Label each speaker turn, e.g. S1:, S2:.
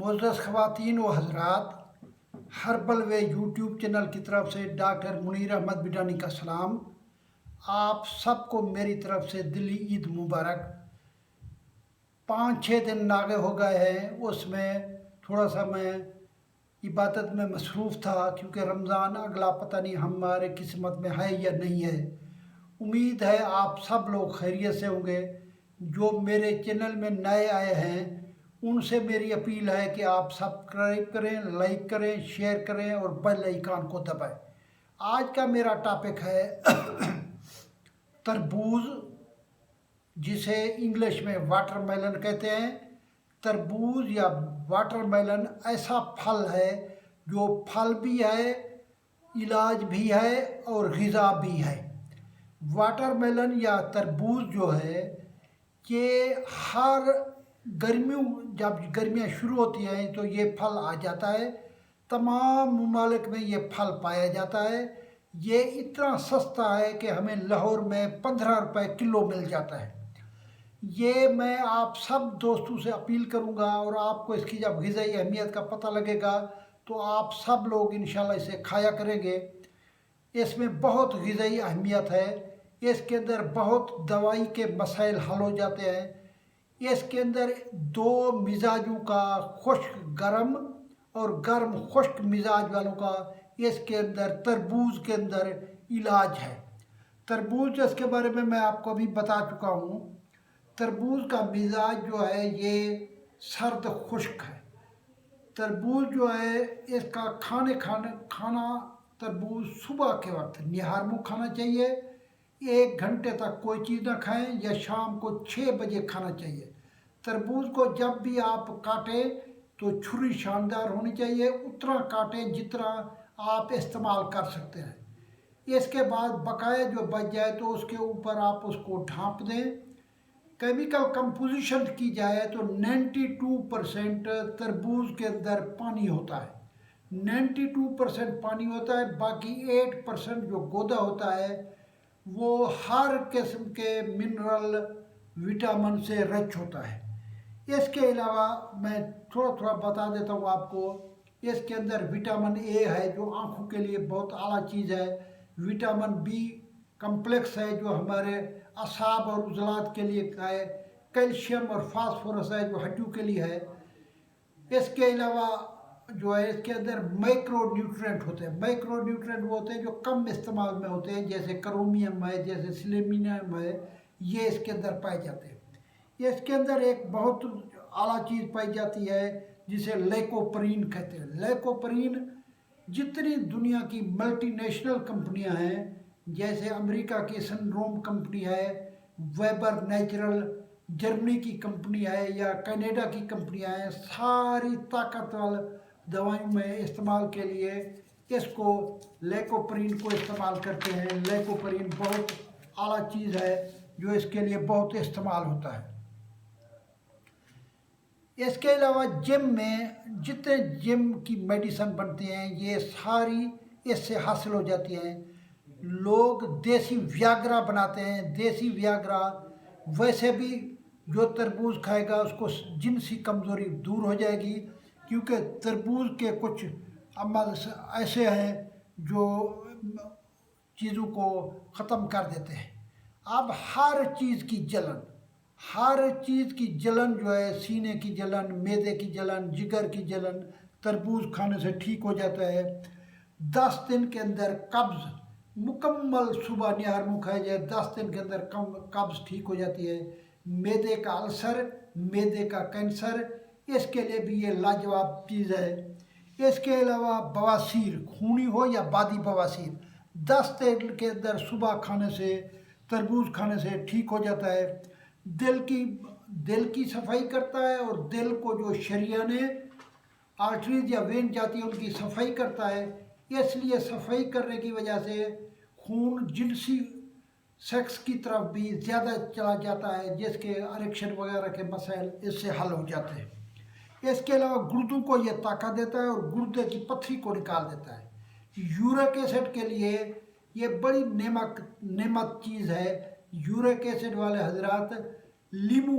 S1: معزز خواتین و حضرات، ہربل وے یوٹیوب چینل کی طرف سے ڈاکٹر منیر احمد بڈانی کا سلام۔ آپ سب کو میری طرف سے دلی عید مبارک۔ 5-6 دن ناگے ہو گئے ہیں، اس میں تھوڑا سا میں عبادت میں مصروف تھا، کیونکہ رمضان اگلا پتہ نہیں ہمارے قسمت میں ہے یا نہیں ہے۔ امید ہے آپ سب لوگ خیریت سے ہوں گے۔ جو میرے چینل میں نئے آئے ہیں ان سے میری اپیل ہے کہ آپ سبسکرائب کریں، لائک کریں، شیئر کریں اور بیل آئیکن کو دبائیں۔ آج کا میرا ٹاپک ہے تربوز، جسے انگلش میں واٹر میلن کہتے ہیں۔ تربوز یا واٹر میلن ایسا پھل ہے جو پھل بھی ہے، علاج بھی ہے اور غذا بھی ہے۔ واٹر میلن یا تربوز جو ہے کہ ہر گرمیوں جب گرمیاں شروع ہوتی ہیں تو یہ پھل آ جاتا ہے۔ تمام ممالک میں یہ پھل پایا جاتا ہے۔ یہ اتنا سستا ہے کہ ہمیں لاہور میں 15 روپے کلو مل جاتا ہے۔ یہ میں آپ سب دوستوں سے اپیل کروں گا، اور آپ کو اس کی جب غذائی اہمیت کا پتہ لگے گا تو آپ سب لوگ انشاءاللہ اسے کھایا کریں گے۔ اس میں بہت غذائی اہمیت ہے۔ اس کے اندر بہت دوائی کے مسائل حل ہو جاتے ہیں۔ اس کے اندر 2 مزاجوں کا، خشک گرم اور گرم خشک مزاج والوں کا اس کے اندر تربوز کے اندر علاج ہے۔ تربوز اس کے بارے میں آپ کو ابھی بتا چکا ہوں۔ تربوز کا مزاج جو ہے یہ سرد خشک ہے۔ تربوز جو ہے اس کا کھانا تربوز صبح کے وقت نہار منہ کھانا چاہیے۔ 1 گھنٹے تک کوئی چیز نہ کھائیں، یا شام کو 6 بجے کھانا چاہیے۔ تربوز کو جب بھی آپ کاٹیں تو چھری شاندار ہونی چاہیے، اتنا کاٹیں جتنا آپ استعمال کر سکتے ہیں۔ اس کے بعد بقایا جو بچ جائے تو اس کے اوپر آپ اس کو ڈھانپ دیں۔ کیمیکل کمپوزیشن کی جائے تو 92% تربوز کے اندر پانی ہوتا ہے۔ 92% پانی ہوتا ہے، باقی 8% جو گودا ہوتا ہے وہ ہر قسم کے منرل وٹامن سے رچ ہوتا ہے۔ اس کے علاوہ میں تھوڑا بتا دیتا ہوں آپ کو۔ اس کے اندر وٹامن اے ہے جو آنکھوں کے لیے بہت اعلیٰ چیز ہے۔ وٹامن بی کمپلیکس ہے جو ہمارے اعصاب اور عضلات کے لیے ہے۔ کیلشیم اور فاسفورس ہے جو ہڈیوں کے لیے ہے۔ اس کے علاوہ جو ہے اس کے اندر مائکرو نیوٹرینٹ ہوتے ہیں۔ مائکرو نیوٹرینٹ وہ ہوتے ہیں جو کم استعمال میں ہوتے ہیں، جیسے کرومیم ہے، جیسے سلیمینیم ہے، یہ اس کے اندر پائے جاتے ہیں۔ اس کے اندر ایک بہت اعلیٰ چیز پائی جاتی ہے جسے لیکوپرین کہتے ہیں۔ لیکوپرین جتنی دنیا کی ملٹی نیشنل کمپنیاں ہیں، جیسے امریکہ کی سنڈروم کمپنی ہے، ویبر نیچرل جرمنی کی کمپنی ہے، یا کینیڈا کی کمپنیاں ہیں، ساری طاقتور دوائیوں میں استعمال کے لیے اس کو لیکوپرین کو استعمال کرتے ہیں۔ لیکوپرین بہت اعلیٰ چیز ہے جو اس کے لیے بہت استعمال ہوتا ہے۔ اس کے علاوہ جم میں جتنے جم کی میڈیسن بنتی ہیں یہ ساری اس سے حاصل ہو جاتی ہیں۔ لوگ دیسی ویاگرا بناتے ہیں۔ دیسی ویاگرا ویسے بھی جو تربوز کھائے گا اس کو جنسی کمزوری دور ہو جائے گی، کیونکہ تربوز کے کچھ عمل ایسے ہیں جو چیزوں کو ختم کر دیتے ہیں۔ اب ہر چیز کی جلن جو ہے، سینے کی جلن، معدے کی جلن، جگر کی جلن، تربوز کھانے سے ٹھیک ہو جاتا ہے۔ 10 دن کے اندر قبض مکمل، صبح نہار منہ کھایا جائے، 10 دن کے اندر قبض ٹھیک ہو جاتی ہے۔ معدے کا السر، معدے کا کینسر، اس کے لیے بھی یہ لاجواب چیز ہے۔ اس کے علاوہ بواسیر، خونی ہو یا بادی بواسیر، 10 دن کے اندر صبح کھانے سے، تربوز کھانے سے ٹھیک ہو جاتا ہے۔ دل کی صفائی کرتا ہے، اور دل کو جو شریانیں، آرٹریز یا وین جاتی ہیں ان کی صفائی کرتا ہے۔ اس لیے صفائی کرنے کی وجہ سے خون جنسی سیکس کی طرف بھی زیادہ چلا جاتا ہے، جس کے اریکشن وغیرہ کے مسائل اس سے حل ہو جاتے ہیں۔ اس کے علاوہ گردوں کو یہ طاقت دیتا ہے اور گردے کی پتھری کو نکال دیتا ہے۔ یورک ایسڈ کے لیے یہ بڑی نعمت چیز ہے۔ یورک ایسڈ والے حضرات لیمو